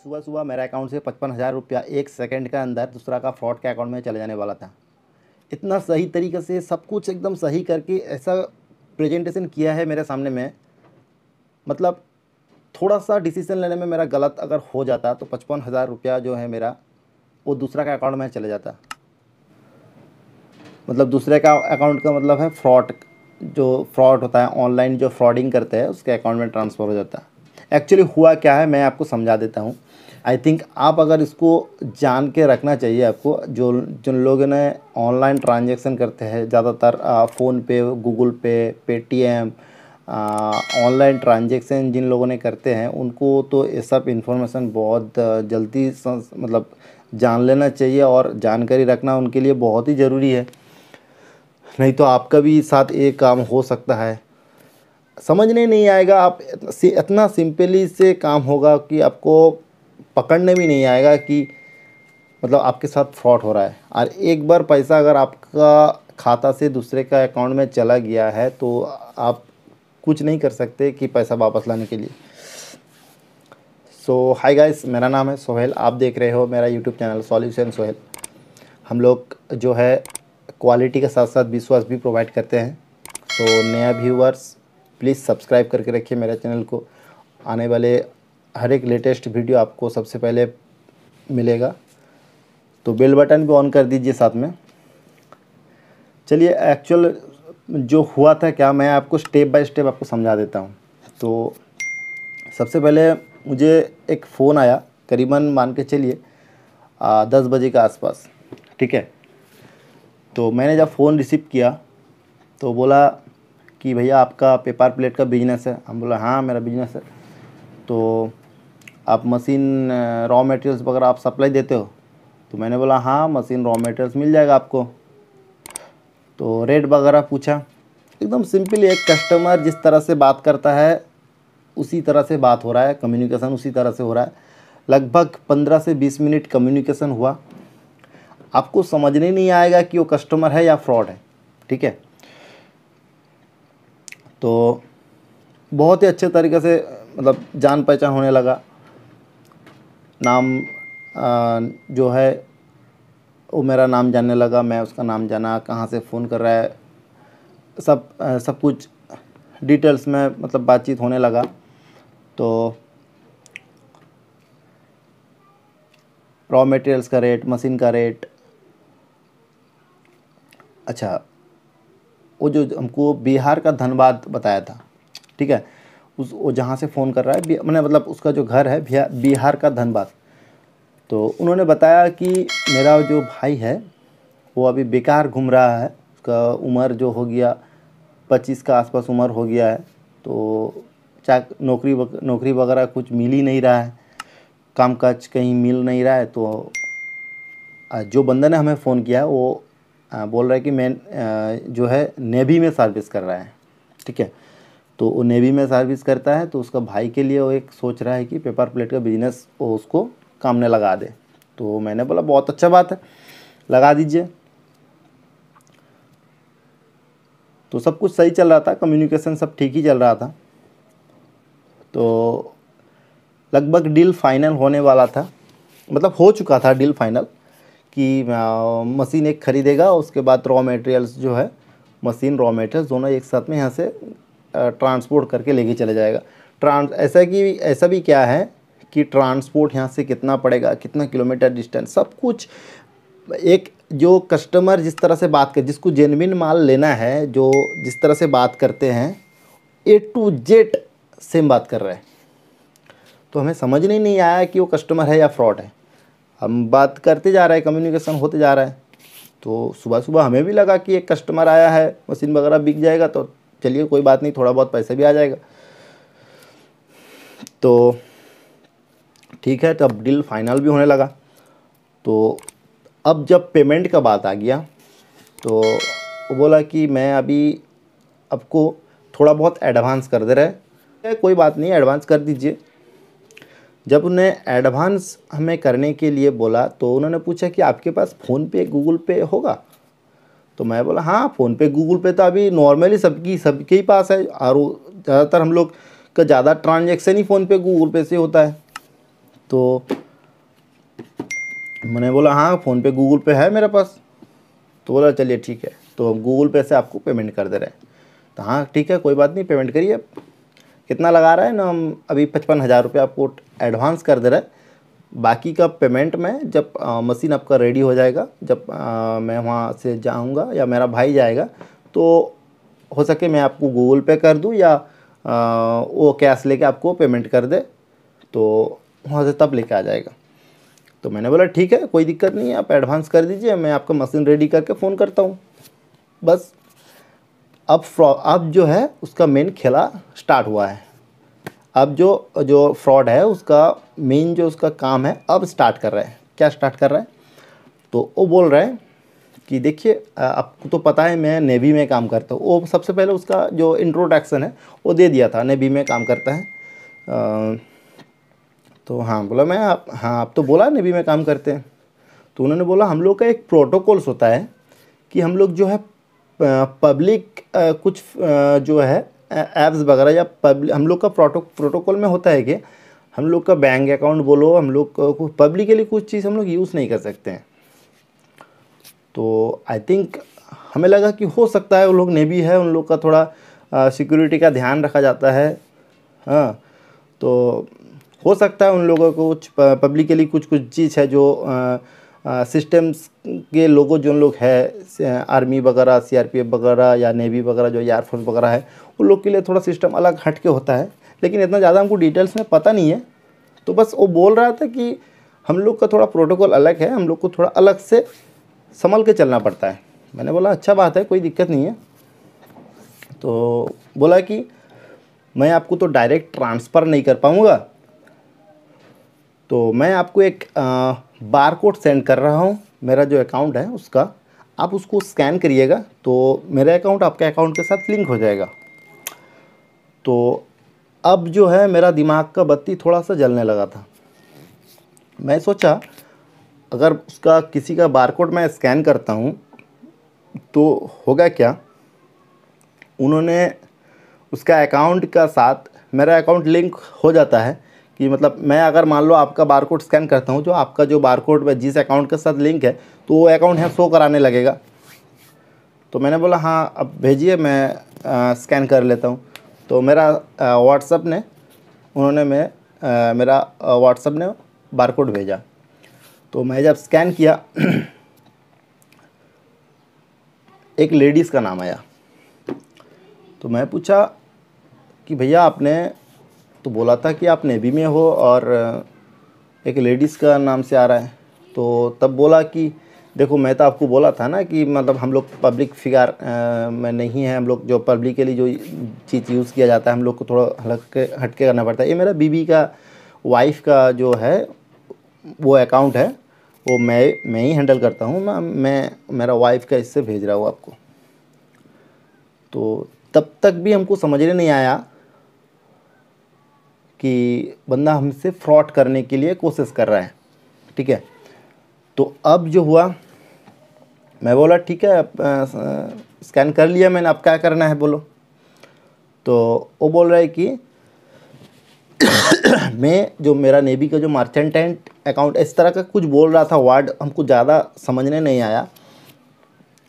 सुबह सुबह मेरा अकाउंट से 55,000 रुपया 1 सेकंड के अंदर दूसरा का फ्रॉड के अकाउंट में चले जाने वाला था। इतना सही तरीके से सब कुछ एकदम सही करके ऐसा प्रेजेंटेशन किया है मेरे सामने में, मतलब थोड़ा सा डिसीजन लेने में मेरा गलत अगर हो जाता तो 55,000 रुपया जो है मेरा वो दूसरा का अकाउंट में चले जाता। मतलब दूसरे का अकाउंट का मतलब है फ्रॉड, जो फ्रॉड होता है ऑनलाइन, जो फ्रॉडिंग करते हैं उसके अकाउंट में ट्रांसफ़र हो जाता है। एक्चुअली हुआ क्या है मैं आपको समझा देता हूँ। आई थिंक आप अगर इसको जान के रखना चाहिए आपको, जो जिन लोगों ने ऑनलाइन ट्रांजैक्शन करते हैं ज़्यादातर फ़ोन पे, गूगल पे, पेटीएम, ऑनलाइन ट्रांजैक्शन जिन लोगों ने करते हैं उनको तो ये सब इन्फॉर्मेशन बहुत जल्दी मतलब जान लेना चाहिए, और जानकारी रखना उनके लिए बहुत ही ज़रूरी है। नहीं तो आपका भी साथ एक काम हो सकता है, समझने नहीं आएगा। आप इतना सिंपली से काम होगा कि आपको पकड़ने भी नहीं आएगा कि मतलब आपके साथ फ्रॉड हो रहा है। और एक बार पैसा अगर आपका खाता से दूसरे का अकाउंट में चला गया है तो आप कुछ नहीं कर सकते कि पैसा वापस लाने के लिए। सो हाय गाइस, मेरा नाम है सोहेल, आप देख रहे हो मेरा यूट्यूब चैनल सॉल्यूशन सोहेल। हम लोग जो है क्वालिटी के साथ साथ विश्वास भी प्रोवाइड करते हैं। तो नया व्यूअर्स प्लीज़ सब्सक्राइब करके रखिए मेरे चैनल को। आने वाले हर एक लेटेस्ट वीडियो आपको सबसे पहले मिलेगा, तो बेल बटन भी ऑन कर दीजिए साथ में। चलिए एक्चुअल जो हुआ था क्या, मैं आपको स्टेप बाय स्टेप आपको समझा देता हूँ। तो सबसे पहले मुझे एक फ़ोन आया, करीबन मान के चलिए 10 बजे के आसपास, ठीक है। तो मैंने जब फ़ोन रिसीव किया तो बोला कि भैया आपका पेपर प्लेट का बिजनेस है। हम बोला हाँ मेरा बिजनेस है। तो आप मशीन रॉ मटेरियल्स वगैरह आप सप्लाई देते हो? तो मैंने बोला हाँ मशीन रॉ मटेरियल्स मिल जाएगा आपको। तो रेट वगैरह पूछा। एकदम सिंपल, एक कस्टमर जिस तरह से बात करता है उसी तरह से बात हो रहा है, कम्युनिकेशन उसी तरह से हो रहा है। लगभग 15 से 20 मिनट कम्युनिकेशन हुआ। आपको समझने नहीं आएगा कि वो कस्टमर है या फ्रॉड है, ठीक है। तो बहुत ही अच्छे तरीके से मतलब जान पहचान होने लगा। नाम जो है वो मेरा नाम जानने लगा, मैं उसका नाम जाना, कहाँ से फ़ोन कर रहा है, सब कुछ डिटेल्स में मतलब बातचीत होने लगा। तो रॉ मटेरियल्स का रेट, मशीन का रेट, अच्छा वो जो हमको बिहार का धनबाद बताया था, ठीक है। वो जहाँ से फ़ोन कर रहा है मैंने मतलब उसका जो घर है बिहार का धनबाद। तो उन्होंने बताया कि मेरा जो भाई है वो अभी बेकार घूम रहा है, उसका उम्र जो हो गया 25 का आसपास उम्र हो गया है। तो नौकरी वगैरह कुछ मिल ही नहीं रहा है, काम काज कहीं मिल नहीं रहा है। तो जो बंदा ने हमें फ़ोन किया वो बोल रहा है कि मैं जो है नेवी में सर्विस कर रहा है, ठीक है। तो वो नेवी में सर्विस करता है, तो उसका भाई के लिए वो एक सोच रहा है कि पेपर प्लेट का बिजनेस वो उसको काम में लगा दे। तो मैंने बोला बहुत अच्छा बात है, लगा दीजिए। तो सब कुछ सही चल रहा था, कम्युनिकेशन सब ठीक ही चल रहा था। तो लगभग डील फाइनल होने वाला था, मतलब हो चुका था डील फाइनल कि मशीन एक ख़रीदेगा, उसके बाद रॉ मटेरियल्स जो है मशीन रॉ मटेरियल्स दोनों एक साथ में यहाँ से ट्रांसपोर्ट करके लेके चले जाएगा। ऐसा भी क्या है कि ट्रांसपोर्ट यहाँ से कितना पड़ेगा, कितना किलोमीटर डिस्टेंस, सब कुछ एक जो कस्टमर जिस तरह से बात कर, जिसको जेन्युइन माल लेना है, जो जिस तरह से बात करते हैं A to Z सेम बात कर रहे हैं। तो हमें समझने नहीं आया कि वो कस्टमर है या फ्रॉड है। हम बात करते जा रहे हैं, कम्युनिकेशन होते जा रहा है। तो सुबह सुबह हमें भी लगा कि एक कस्टमर आया है, मशीन वगैरह बिक जाएगा तो चलिए कोई बात नहीं, थोड़ा बहुत पैसा भी आ जाएगा। तो ठीक है, तब डील फाइनल भी होने लगा। तो अब जब पेमेंट का बात आ गया तो वो बोला कि मैं अभी आपको थोड़ा बहुत एडवांस कर दे रहा है। कोई बात नहीं, एडवांस कर दीजिए। जब उन्हें एडवांस हमें करने के लिए बोला तो उन्होंने पूछा कि आपके पास फ़ोनपे गूगल पे होगा? तो मैं बोला हाँ फ़ोनपे गूगल पे तो अभी नॉर्मली सबके ही पास है, और ज़्यादातर हम लोग का ज़्यादा ट्रांजैक्शन ही फ़ोनपे गूगल पे से होता है। तो मैंने बोला हाँ फ़ोन पे गूगल पे है मेरे पास। तो बोला चलिए ठीक है, तो गूगल पे से आपको पेमेंट कर दे रहे हैं। तो हाँ ठीक है, कोई बात नहीं, पेमेंट करिए। कितना लगा रहा है ना, हम अभी 55,000 रुपये आपको एडवांस कर दे रहे हैं। बाकी का पेमेंट में जब मशीन आपका रेडी हो जाएगा, जब मैं वहाँ से जाऊँगा या मेरा भाई जाएगा, तो हो सके मैं आपको गूगल पे कर दूँ या वो कैश लेके आपको पेमेंट कर दे, तो वहाँ से तब लेके आ जाएगा। तो मैंने बोला ठीक है, कोई दिक्कत नहीं है, आप एडवांस कर दीजिए, मैं आपका मशीन रेडी करके फ़ोन करता हूँ बस। अब जो है उसका मेन खेला स्टार्ट हुआ है। अब जो फ्रॉड है उसका मेन जो उसका काम है अब स्टार्ट कर रहा है। क्या स्टार्ट कर रहा है? तो वो बोल रहा है कि देखिए आपको तो पता है मैं नेवी में काम करता हूँ। वो सबसे पहले उसका जो इंट्रोडक्शन है वो दे दिया था, नेवी में काम करता है। तो हाँ बोला मैं, आप तो बोला नेवी में काम करते हैं। तो उन्होंने बोला हम लोग का एक प्रोटोकॉल्स होता है कि हम लोग जो है पब्लिक कुछ जो है ऐप्स वगैरह या हम लोग का प्रोटोकॉल में होता है कि हम लोग का बैंक अकाउंट बोलो, हम लोग को पब्लिकली कुछ चीज़ हम लोग यूज़ नहीं कर सकते हैं। तो आई थिंक हमें लगा कि हो सकता है वो लोग नेवी है, उन लोग का थोड़ा सिक्योरिटी का ध्यान रखा जाता है। हाँ, तो हो सकता है उन लोगों को कुछ पब्लिकली कुछ चीज़ है जो सिस्टम्स के लोगों जो लोग है आर्मी वगैरह, सीआरपीएफ वगैरह या नेवी वगैरह जो एयरफोर्स वगैरह है, उन लोग के लिए थोड़ा सिस्टम अलग हट के होता है। लेकिन इतना ज़्यादा हमको डिटेल्स में पता नहीं है। तो बस वो बोल रहा था कि हम लोग का थोड़ा प्रोटोकॉल अलग है, हम लोग को थोड़ा अलग से संभल के चलना पड़ता है। मैंने बोला अच्छा बात है, कोई दिक्कत नहीं है। तो बोला कि मैं आपको तो डायरेक्ट ट्रांसफ़र नहीं कर पाऊँगा, तो मैं आपको एक बार कोड सेंड कर रहा हूँ, मेरा जो अकाउंट है उसका, आप उसको स्कैन करिएगा तो मेरा अकाउंट आपके अकाउंट के साथ लिंक हो जाएगा। तो अब जो है मेरा दिमाग का बत्ती थोड़ा सा जलने लगा था। मैं सोचा अगर उसका किसी का बार कोड मैं स्कैन करता हूँ तो होगा क्या। उन्होंने उसका अकाउंट का साथ मेरा अकाउंट लिंक हो जाता है कि मतलब मैं अगर मान लो आपका बारकोड स्कैन करता हूँ, जो आपका जो बारकोड जिस अकाउंट के साथ लिंक है, तो वो अकाउंट यहाँ शो कराने लगेगा। तो मैंने बोला हाँ अब भेजिए, मैं स्कैन कर लेता हूँ। तो मेरा व्हाट्सअप ने मेरा व्हाट्सअप ने बारकोड भेजा। तो मैं जब स्कैन किया एक लेडीज़ का नाम आया। तो मैं पूछा कि भैया आपने तो बोला था कि आप नेवी में हो और एक लेडीज़ का नाम से आ रहा है। तो तब बोला कि देखो मैं तो आपको बोला था ना कि मतलब हम लोग पब्लिक फिगर में नहीं है, हम लोग जो पब्लिक के लिए जो चीज़ यूज़ किया जाता है हम लोग को थोड़ा हटके करना पड़ता है। ये मेरा बीवी का वाइफ का जो है वो अकाउंट है, वो मैं ही हैंडल करता हूँ। मैं मेरा वाइफ का इससे भेज रहा हूँ आपको। तो तब तक भी हमको समझने नहीं आया कि बंदा हमसे फ्रॉड करने के लिए कोशिश कर रहा है। ठीक है, तो अब जो हुआ मैं बोला ठीक है, स्कैन कर लिया मैंने, अब क्या करना है बोलो। तो वो बोल रहा है कि मैं जो मेरा नेवी का जो मर्चेंटेंट अकाउंट इस तरह का कुछ बोल रहा था, वर्ड हमको ज़्यादा समझने नहीं आया।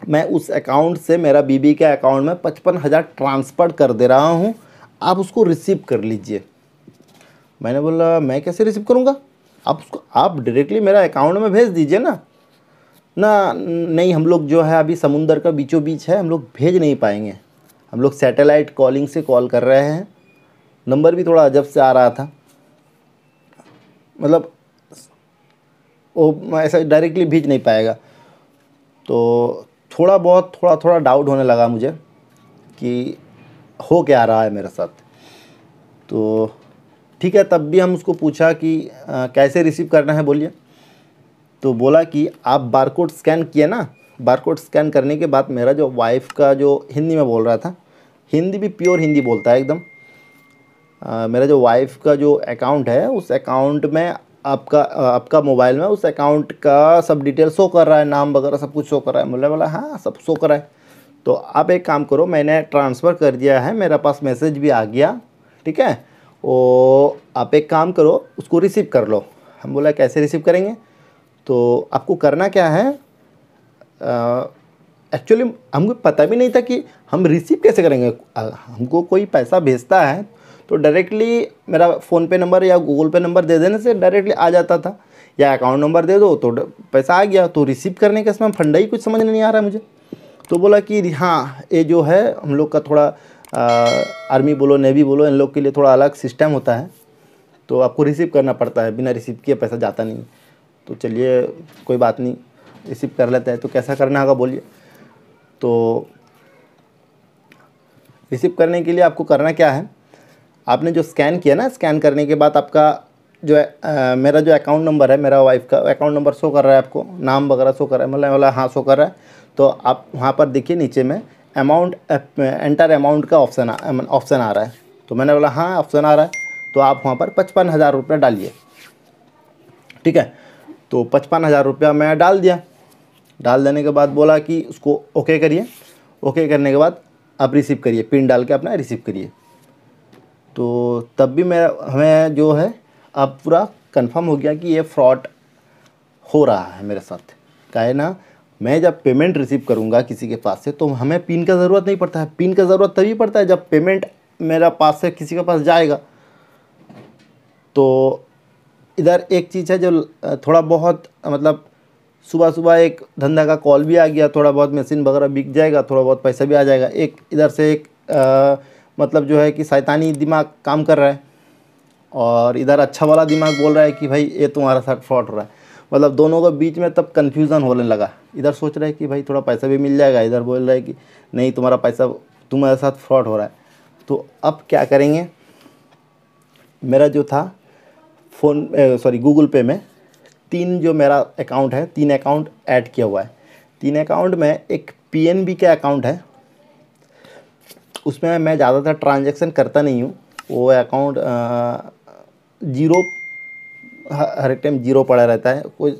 मैं उस अकाउंट से मेरा बीबी के अकाउंट में 55,000 ट्रांसफ़र कर दे रहा हूँ, आप उसको रिसीव कर लीजिए। मैंने बोला मैं कैसे रिसीव करूँगा, आप डायरेक्टली मेरा अकाउंट में भेज दीजिए ना। नहीं हम लोग जो है अभी समुंदर का बीचों बीच है, हम लोग भेज नहीं पाएंगे, हम लोग सैटेलाइट कॉलिंग से कॉल कर रहे हैं, नंबर भी थोड़ा अजब से आ रहा था, मतलब वो ऐसा डायरेक्टली भेज नहीं पाएगा। तो थोड़ा डाउट होने लगा मुझे कि हो क्या रहा है मेरे साथ। तो ठीक है, तब भी हम उसको पूछा कि कैसे रिसीव करना है बोलिए। तो बोला कि आप बारकोड स्कैन किए ना, बारकोड स्कैन करने के बाद मेरा जो वाइफ का जो हिंदी में बोल रहा था, हिंदी भी प्योर हिंदी बोलता है एकदम, मेरा जो वाइफ का जो अकाउंट है उस अकाउंट में आपका मोबाइल में उस अकाउंट का सब डिटेल शो कर रहा है, नाम वगैरह सब कुछ शो कर रहा है। मुझे बोला हाँ सब शो कर रहा है। तो आप एक काम करो, मैंने ट्रांसफ़र कर दिया है, मेरे पास मैसेज भी आ गया, ठीक है, वो आप एक काम करो उसको रिसीव कर लो, हम बोला कैसे रिसीव करेंगे। तो आपको करना क्या है, एक्चुअली हमको पता भी नहीं था कि हम रिसीव कैसे करेंगे। हमको कोई पैसा भेजता है तो डायरेक्टली मेरा फ़ोनपे नंबर या गूगल पे नंबर दे देने से डायरेक्टली आ जाता था, या अकाउंट नंबर दे दो तो पैसा आ गया। तो रिसीव करने का इसमें फंडा ही कुछ समझ नहीं आ रहा है मुझे। तो बोला कि हाँ, ये जो है हम लोग का थोड़ा आर्मी बोलो नेवी बोलो, इन लोग के लिए थोड़ा अलग सिस्टम होता है, तो आपको रिसीव करना पड़ता है, बिना रिसीव किए पैसा जाता नहीं। तो चलिए कोई बात नहीं, रिसीव कर लेते हैं। तो कैसा करना होगा बोलिए। तो रिसीव करने के लिए आपको करना क्या है, आपने जो स्कैन किया ना, स्कैन करने के बाद आपका जो है मेरा जो अकाउंट नंबर है, मेरा वाइफ का अकाउंट नंबर शो कर रहा है, आपको नाम वगैरह शो कर रहा है, मतलब बोला हाँ शो कर रहा है। तो आप वहाँ पर देखिए नीचे में अमाउंट, एंटर अमाउंट का ऑप्शन आ रहा है। तो मैंने बोला हाँ ऑप्शन आ रहा है। तो आप वहाँ पर 55,000 रुपये डालिए, ठीक है। तो 55,000 रुपया मैं डाल दिया। डाल देने के बाद बोला कि उसको ओके करिए। ओके करने के बाद आप रिसीव करिए, पिन डाल के अपना रिसीव करिए। तो तब भी हमें जो है अब पूरा कंफर्म हो गया कि ये फ्रॉड हो रहा है मेरे साथ। क्या है ना, मैं जब पेमेंट रिसीव करूँगा किसी के पास से तो हमें पिन का ज़रूरत नहीं पड़ता है। पिन का ज़रूरत तभी पड़ता है जब पेमेंट मेरा पास से किसी के पास जाएगा। तो इधर एक चीज़ है जो थोड़ा बहुत मतलब सुबह सुबह एक धंधा का कॉल भी आ गया, थोड़ा बहुत मशीन वगैरह बिक जाएगा, थोड़ा बहुत पैसा भी आ जाएगा। एक इधर से एक मतलब जो है कि शैतानी दिमाग काम कर रहा है, और इधर अच्छा वाला दिमाग बोल रहा है कि भाई ये तुम्हारा साथ फ्रॉड हो रहा है। मतलब दोनों के बीच में तब कन्फ्यूज़न होने लगा। इधर सोच रहे हैं कि भाई थोड़ा पैसा भी मिल जाएगा, इधर बोल रहा है कि नहीं तुम्हारा पैसा, तुम्हारे साथ फ्रॉड हो रहा है। तो अब क्या करेंगे, मेरा जो था गूगल पे में 3 जो मेरा अकाउंट है, 3 अकाउंट ऐड किया हुआ है। 3 अकाउंट में एक पीएनबी का अकाउंट है, उसमें मैं ज़्यादातर ट्रांजैक्शन करता नहीं हूँ। वो अकाउंट जीरो, हर एक टाइम जीरो पड़ा रहता है, कोई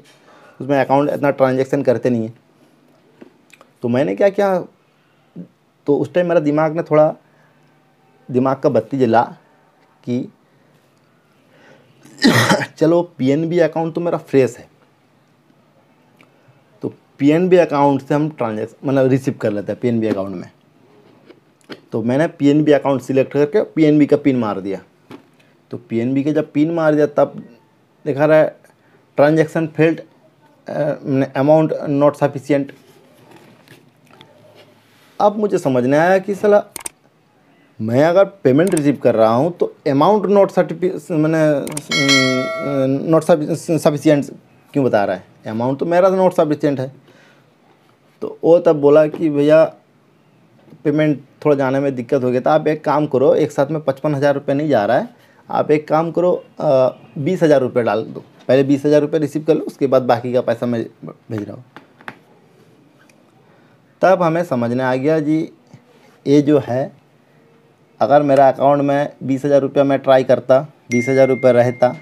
उसमें अकाउंट इतना ट्रांजैक्शन करते नहीं है। तो मैंने क्या किया, तो उस टाइम मेरा दिमाग का बत्ती जला कि चलो पीएनबी अकाउंट तो मेरा फ्रेश है, तो पीएनबी अकाउंट से हम ट्रांजैक्शन मतलब रिसीव कर लेते हैं पीएनबी अकाउंट में। तो मैंने पीएनबी अकाउंट सिलेक्ट करके पीएनबी का पिन मार दिया। तो पीएनबी के जब पिन मार दिया तब दिखा रहा है transaction failed, amount not sufficient. अब मुझे समझ में आया कि साला मैं अगर पेमेंट रिसीव कर रहा हूँ तो अमाउंट नॉट सफिशिएंट क्यों बता रहा है, अमाउंट तो मेरा नॉट सफिशिएंट है। तो वो तब बोला कि भैया पेमेंट थोड़ा जाने में दिक्कत हो गया था, आप एक काम करो, एक साथ में 55,000 रुपये नहीं जा रहा है, आप एक काम करो 20,000 रुपये डाल दो, पहले 20,000 रुपये रिसीव कर लो, उसके बाद बाकी का पैसा मैं भेज रहा हूँ। तब हमें समझने आ गया जी ये जो है, अगर मेरा अकाउंट में 20,000 रुपया मैं ट्राई करता, 20,000 रुपये रहता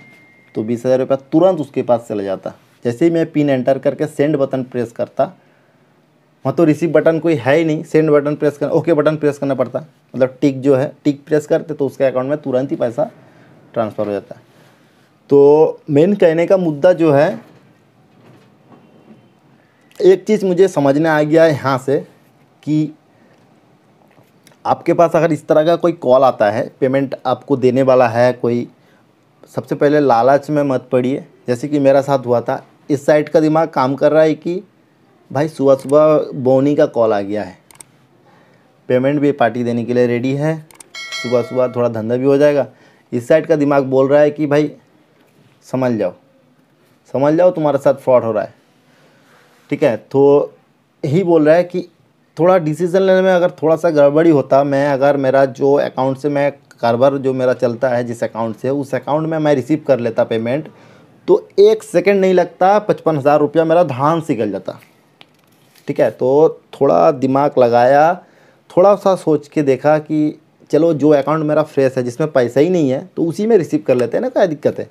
तो 20,000 रुपया तुरंत उसके पास चला जाता। जैसे ही मैं पिन एंटर करके सेंड बटन प्रेस करता, वहाँ तो रिसीव बटन कोई है ही नहीं, सेंड बटन प्रेस करना, ओके बटन प्रेस करना पड़ता, मतलब टिक जो है टिक प्रेस करते तो उसके अकाउंट में तुरंत ही पैसा ट्रांसफ़र हो जाता है। तो मेन कहने का मुद्दा जो है, एक चीज़ मुझे समझने आ गया है यहाँ से कि आपके पास अगर इस तरह का कोई कॉल आता है, पेमेंट आपको देने वाला है कोई, सबसे पहले लालच में मत पड़िए। जैसे कि मेरा साथ हुआ था, इस साइड का दिमाग काम कर रहा है कि भाई सुबह सुबह बोनी का कॉल आ गया है, पेमेंट भी पार्टी देने के लिए रेडी है, सुबह सुबह थोड़ा धंधा भी हो जाएगा। इस साइड का दिमाग बोल रहा है कि भाई समझ जाओ तुम्हारे साथ फ्रॉड हो रहा है, ठीक है। तो यही बोल रहा है कि थोड़ा डिसीज़न लेने में अगर थोड़ा सा गड़बड़ी होता, अगर मेरा जो अकाउंट से मैं कारोबार जो मेरा चलता है, जिस अकाउंट से, उस अकाउंट में मैं रिसीव कर लेता पेमेंट, तो 1 सेकंड नहीं लगता 55,000 रुपया मेरा धान से निकल जाता, ठीक है। तो थोड़ा दिमाग लगाया, थोड़ा सा सोच के देखा कि चलो जो अकाउंट मेरा फ्रेश है, जिसमें पैसा ही नहीं है, तो उसी में रिसीव कर लेते हैं ना, क्या दिक्कत है।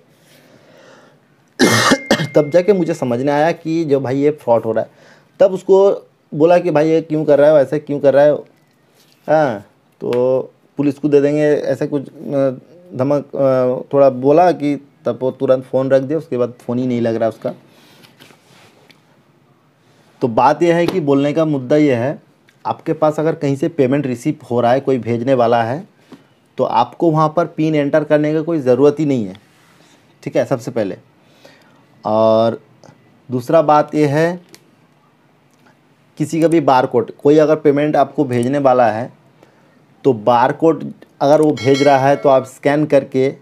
तब जाके मुझे समझ में आया कि जो भाई ये फ्रॉड हो रहा है। तब उसको बोला कि भाई ये क्यों कर रहा है, ऐसे क्यों कर रहा है, हाँ तो पुलिस को दे देंगे, ऐसे कुछ धमक थोड़ा बोला कि तब वो तुरंत फ़ोन रख दिया, उसके बाद फ़ोन ही नहीं लग रहा उसका। तो बात यह है कि बोलने का मुद्दा यह है, आपके पास अगर कहीं से पेमेंट रिसीव हो रहा है, कोई भेजने वाला है, तो आपको वहाँ पर पिन एंटर करने का कोई ज़रूरत ही नहीं है, ठीक है, सबसे पहले। और दूसरा बात यह है, किसी का भी बारकोड, कोई अगर पेमेंट आपको भेजने वाला है तो बारकोड अगर वो भेज रहा है तो आप स्कैन करके,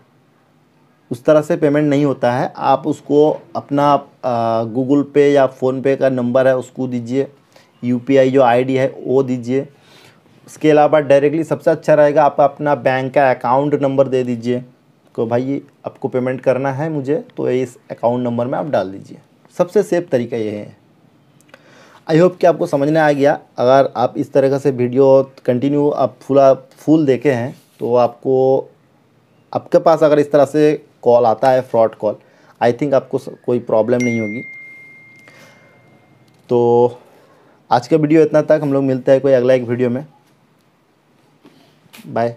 उस तरह से पेमेंट नहीं होता है। आप उसको अपना गूगल पे या फ़ोन पे का नंबर है उसको दीजिए, यूपीआई जो आईडी है वो दीजिए। उसके अलावा डायरेक्टली सबसे अच्छा रहेगा आप अपना बैंक का अकाउंट नंबर दे दीजिए, तो भाई आपको पेमेंट करना है मुझे, तो इस अकाउंट नंबर में आप डाल दीजिए। सबसे सेफ तरीका ये है। आई होप कि आपको समझ में आ गया। अगर आप इस तरह से वीडियो कंटिन्यू आप फुल देखे हैं तो आपके पास अगर इस तरह से कॉल आता है, फ्रॉड कॉल, आई थिंक आपको कोई प्रॉब्लम नहीं होगी। तो आज का वीडियो इतना तक, हम लोग मिलते हैं कोई अगला एक वीडियो में। बाय।